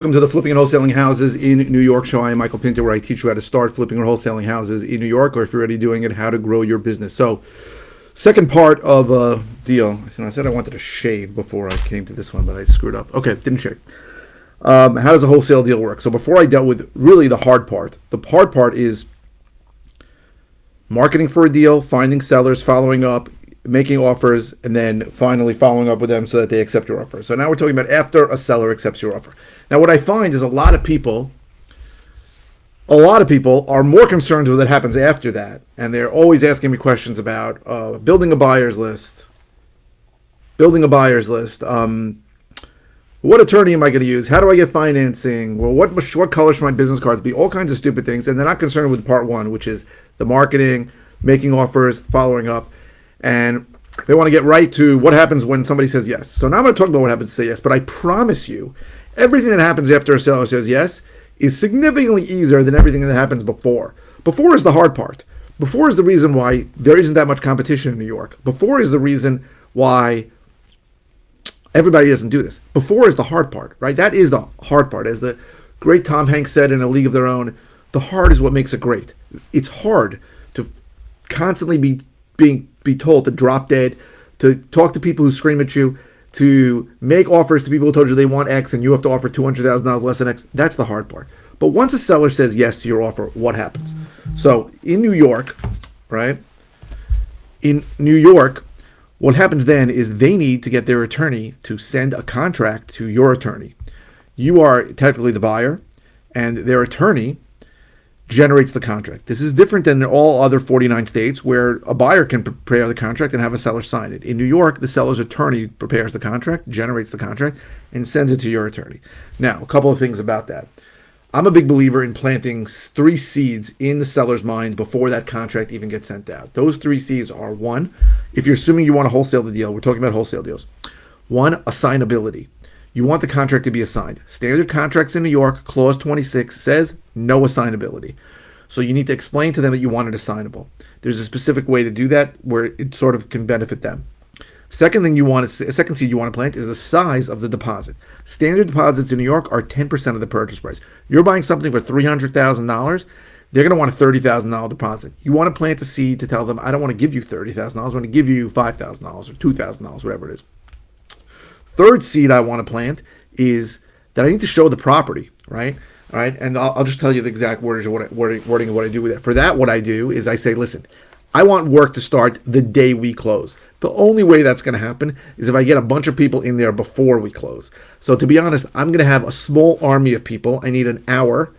Welcome to the Flipping and Wholesaling Houses in New York show. I am Michael Pinter, where I teach you how to start flipping or wholesaling houses in New York, or if you're already doing it, how to grow your business. So, second part of a deal. I said I wanted to shave before I came to this one, but I screwed up. Okay, didn't shave. How does a wholesale deal work? So before I dealt with really the hard part is marketing for a deal, finding sellers, following up, making offers, and then finally following up with them so that they accept your offer. So now we're talking about after a seller accepts your offer. Now what I find is a lot of people are more concerned with what happens after that, and they're always asking me questions about building a buyer's list. What attorney am I going to use? How do I get financing? Well, what color should my business cards be? All kinds of stupid things, and they're not concerned with part one, which is the marketing, making offers, following up, and they want to get right to what happens when somebody says yes. So now I'm going to talk about what happens to say yes, but I promise you, everything that happens after a seller says yes is significantly easier than everything that happens before. Before is the hard part. Before is the reason why there isn't that much competition in New York. Before is the reason why everybody doesn't do this. Before is the hard part, right? That is the hard part. As the great Tom Hanks said in A League of Their Own, the hard is what makes it great. It's hard to constantly be told to drop dead, to talk to people who scream at you, to make offers to people who told you they want X and you have to offer $200,000 less than X. That's the hard part. But once a seller says yes to your offer, what happens? So in New York, right? In New York, what happens then is they need to get their attorney to send a contract to your attorney. You are technically the buyer, and their attorney generates the contract. This is different than in all other 49 states where a buyer can prepare the contract and have a seller sign it. In New York, the seller's attorney prepares the contract, generates the contract, and sends it to your attorney. Now, a couple of things about that. I'm a big believer in planting 3 seeds in the seller's mind before that contract even gets sent out. Those 3 seeds are: 1, if you're assuming you want to wholesale the deal, we're talking about wholesale deals. 1, assignability. You want the contract to be assigned. Standard contracts in New York, clause 26 says no assignability. So you need to explain to them that you want it assignable. There's a specific way to do that where it sort of can benefit them. Second seed you want to plant is the size of the deposit. Standard deposits in New York are 10% of the purchase price. You're buying something for $300,000, they're going to want a $30,000 deposit. You want to plant a seed to tell them, I don't want to give you $30,000, I want to give you $5,000 or $2,000, whatever it is. Third seed I want to plant is that I need to show the property, right? All right, and I'll just tell you the exact wording of what I do with it. For that, what I do is I say, listen, I want work to start the day we close. The only way that's going to happen is if I get a bunch of people in there before we close. So to be honest, I'm going to have a small army of people. I need an hour.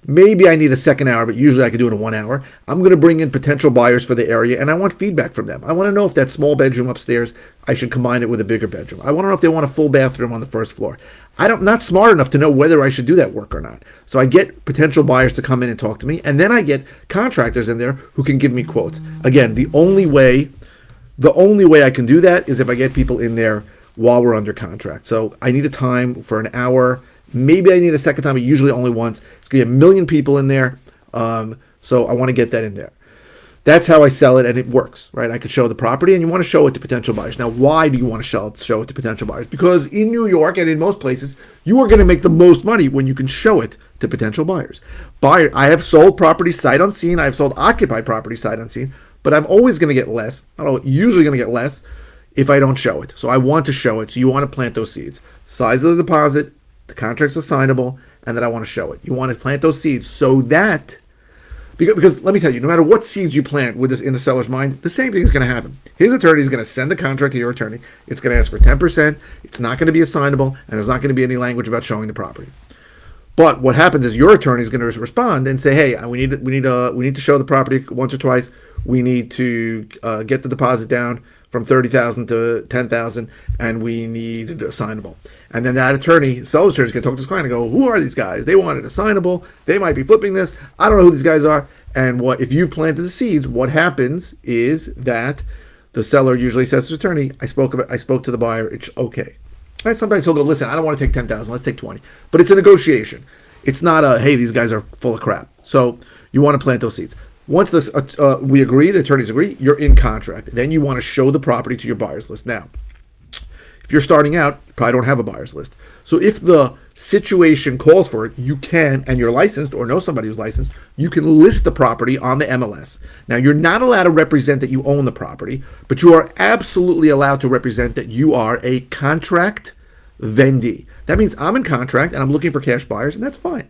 Maybe I need a second hour, but usually I can do it in 1 hour. I'm going to bring in potential buyers for the area, and I want feedback from them. I want to know if that small bedroom upstairs, I should combine it with a bigger bedroom. I want to know if they want a full bathroom on the first floor. I'm not smart enough to know whether I should do that work or not. So I get potential buyers to come in and talk to me, and then I get contractors in there who can give me quotes. Again, the only way I can do that is if I get people in there while we're under contract. So I need a time for an hour. Maybe I need a second time, but usually only once. It's going to be 1 million people in there, so I want to get that in there. That's how I sell it, and it works, right? I could show the property, and you want to show it to potential buyers. Now, why do you want to show it to potential buyers? Because in New York and in most places, you are going to make the most money when you can show it to potential buyers. I have sold property sight unseen. I have sold occupied property sight unseen, but I'm always going to get less. Usually going to get less if I don't show it. So I want to show it. So you want to plant those seeds. Size of the deposit, the contract's assignable, and then I want to show it. You want to plant those seeds so that, because let me tell you, no matter what seeds you plant with this in the seller's mind, the same thing is going to happen. His attorney is going to send the contract to your attorney. It's going to ask for 10%. It's not going to be assignable, and there's not going to be any language about showing the property. But what happens is your attorney is going to respond and say, "Hey, we need to show the property once or twice. We need to get the deposit down from $30,000 to $10,000, and we need it assignable." And then that seller's attorney, is going to talk to his client and go, "Who are these guys? They want it assignable. They might be flipping this. I don't know who these guys are." And if you've planted the seeds, what happens is that the seller usually says to his attorney, "I spoke to the buyer. It's okay." Right? Sometimes he'll go, "Listen, I don't want to take 10,000. Let's take 20." But it's a negotiation. It's not "Hey, these guys are full of crap." So you want to plant those seeds. Once we agree, the attorneys agree, you're in contract. Then you want to show the property to your buyers list. Now, if If you're starting out, you probably don't have a buyer's list. So if the situation calls for it, you can, and you're licensed or know somebody who's licensed, you can list the property on the MLS. Now, you're not allowed to represent that you own the property, but you are absolutely allowed to represent that you are a contract vendee. That means I'm in contract and I'm looking for cash buyers, and that's fine.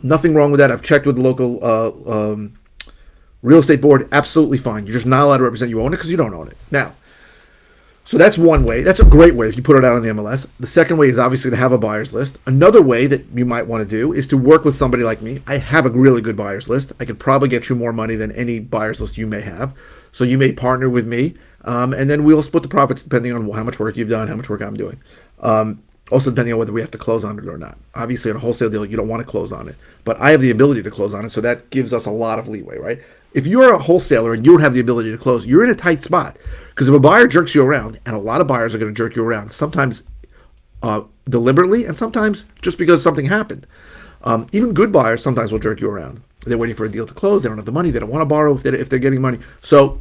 Nothing wrong with that. I've checked with the local real estate board. Absolutely fine. You're just not allowed to represent you own it because you don't own it. Now, so that's one way. That's a great way if you put it out on the MLS. The second way is obviously to have a buyer's list. Another way that you might want to do is to work with somebody like me. I have a really good buyer's list. I could probably get you more money than any buyer's list you may have. So you may partner with me, and then we'll split the profits depending on how much work you've done, how much work I'm doing. Also depending on whether we have to close on it or not. Obviously, on a wholesale deal, you don't want to close on it. But I have the ability to close on it, so that gives us a lot of leeway, right? If you're a wholesaler and you don't have the ability to close, you're in a tight spot. Because if a buyer jerks you around, and a lot of buyers are going to jerk you around, sometimes deliberately and sometimes just because something happened. Even good buyers sometimes will jerk you around. They're waiting for a deal to close. They don't have the money. They don't want to borrow if they're getting money. So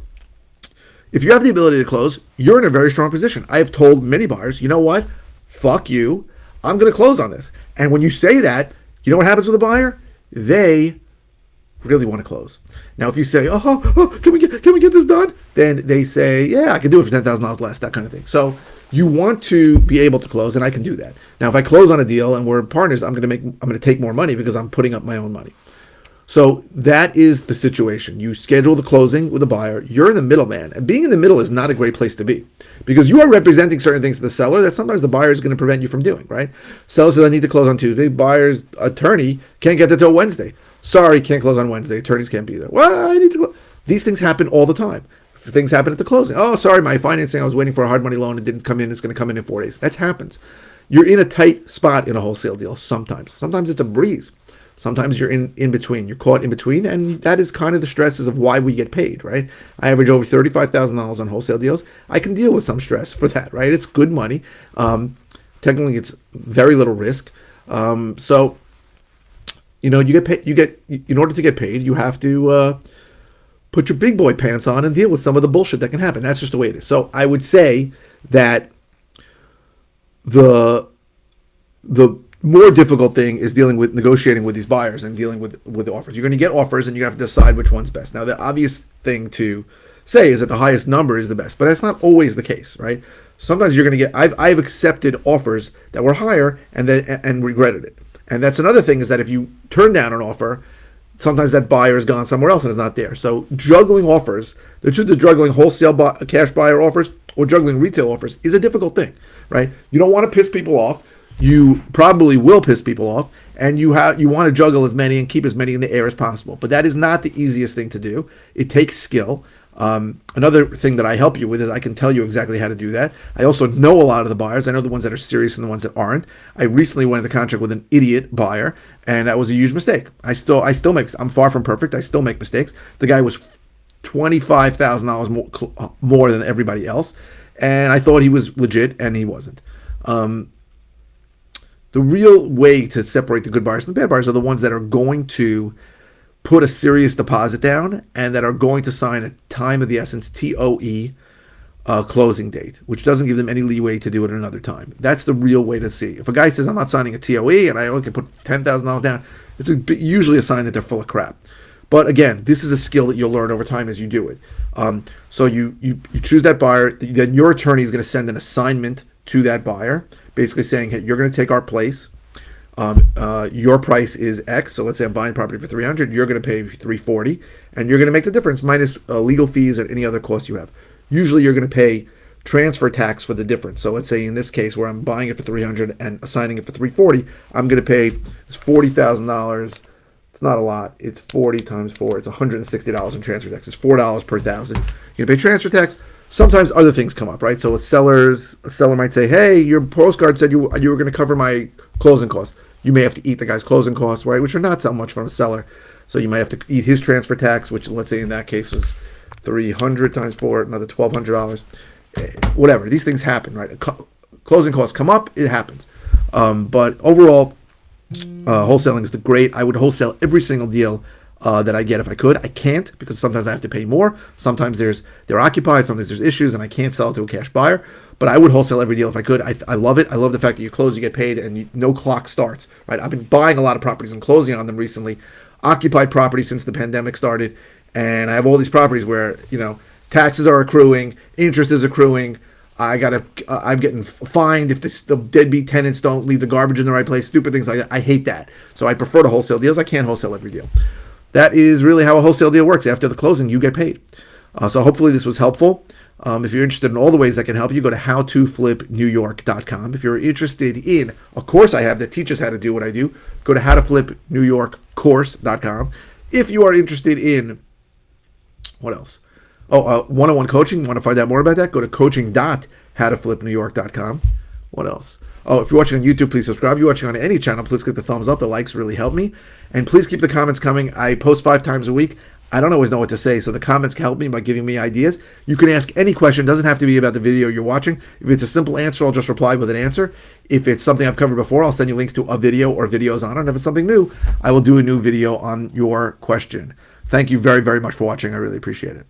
if you have the ability to close, you're in a very strong position. I have told many buyers, you know what? Fuck you. I'm going to close on this. And when you say that, you know what happens with a buyer? They really want to close. Now, if you say, can we get this done? Then they say, yeah, I can do it for $10,000 less, that kind of thing. So you want to be able to close, and I can do that. Now, if I close on a deal and we're partners, I'm going to take more money because I'm putting up my own money. So that is the situation. You schedule the closing with a buyer. You're the middleman. And being in the middle is not a great place to be because you are representing certain things to the seller that sometimes the buyer is going to prevent you from doing, right? Seller says, I need to close on Tuesday. Buyer's attorney can't get there till Wednesday. Sorry, can't close on Wednesday. Attorneys can't be there. Well, I need to close. These things happen all the time. Things happen at the closing. Oh, sorry, my financing, I was waiting for a hard money loan. It didn't come in. It's going to come in 4 days. That happens. You're in a tight spot in a wholesale deal sometimes. Sometimes it's a breeze. Sometimes you're in between. You're caught in between, and that is kind of the stresses of why we get paid, right? I average over $35,000 on wholesale deals. I can deal with some stress for that, right? It's good money. Technically, it's very little risk. So, you know, you get paid. In order to get paid, you have to put your big boy pants on and deal with some of the bullshit that can happen. That's just the way it is. So I would say that the more difficult thing is negotiating with these buyers and dealing with the offers. You're going to get offers and you have to decide which one's best. Now, the obvious thing to say is that the highest number is the best, but that's not always the case, right? Sometimes you're going to get, I've accepted offers that were higher and regretted it. And that's another thing is that if you turn down an offer, sometimes that buyer has gone somewhere else and is not there. So juggling offers, the truth is juggling wholesale cash buyer offers or juggling retail offers is a difficult thing, right? You don't want to piss people off. You probably will piss people off, and you want to juggle as many and keep as many in the air as possible. But that is not the easiest thing to do. It takes skill. Another thing that I help you with is I can tell you exactly how to do that. I also know a lot of the buyers. I know the ones that are serious and the ones that aren't. I recently went into contract with an idiot buyer, and that was a huge mistake. I still make. I'm far from perfect. I still make mistakes. The guy was $25,000 more than everybody else, and I thought he was legit, and he wasn't. The real way to separate the good buyers from the bad buyers are the ones that are going to put a serious deposit down and that are going to sign a time of the essence TOE closing date, which doesn't give them any leeway to do it another time. That's the real way to see. If a guy says, I'm not signing a TOE and I only can put $10,000 down, it's usually a sign that they're full of crap. But again, this is a skill that you'll learn over time as you do it. So you choose that buyer, then your attorney is going to send an assignment to that buyer, basically saying, hey, you're going to take our place. Your price is X. So let's say I'm buying property for $300. You're going to pay $340, and you're going to make the difference minus legal fees and any other costs you have. Usually, you're going to pay transfer tax for the difference. So let's say in this case where I'm buying it for $300 and assigning it for $340, I'm going to pay $40,000. It's not a lot. It's 40 times 4. It's $160 in transfer tax. It's $4 per thousand. You're going to pay transfer tax. Sometimes other things come up, right? So a seller might say, hey, your postcard said you were going to cover my closing costs. You may have to eat the guy's closing costs, right? Which are not so much from a seller. So you might have to eat his transfer tax, which let's say in that case was $300 times 4, another $1,200. Whatever. These things happen, right? Closing costs come up. It happens. But overall, wholesaling is great. I would wholesale every single deal that I get if I could. I can't because sometimes I have to pay more. Sometimes they're occupied. Sometimes there's issues and I can't sell it to a cash buyer. but I would wholesale every deal if I could. I love it. I love the fact that you close, you get paid, and no clock starts, right? I've been buying a lot of properties and closing on them recently, occupied properties since the pandemic started, and I have all these properties where, taxes are accruing, interest is accruing. I'm getting fined if the deadbeat tenants don't leave the garbage in the right place, stupid things like that. I hate that. So I prefer to wholesale deals. I can't wholesale every deal. That is really how a wholesale deal works. After the closing, you get paid. So hopefully this was helpful. If you're interested in all the ways I can help you, go to howtoflipnewyork.com. If you're interested in a course I have that teaches how to do what I do, go to howtoflipnewyorkcourse.com. If you are interested in, what else? One-on-one coaching. You want to find out more about that? Go to coaching.howtoflipnewyork.com. What else? If you're watching on YouTube, please subscribe. If you're watching on any channel, please click the thumbs up. The likes really help me. And please keep the comments coming. I post 5 times a week. I don't always know what to say, so the comments can help me by giving me ideas. You can ask any question. It doesn't have to be about the video you're watching. If it's a simple answer, I'll just reply with an answer. If it's something I've covered before, I'll send you links to a video or videos on it. And if it's something new, I will do a new video on your question. Thank you very, very much for watching. I really appreciate it.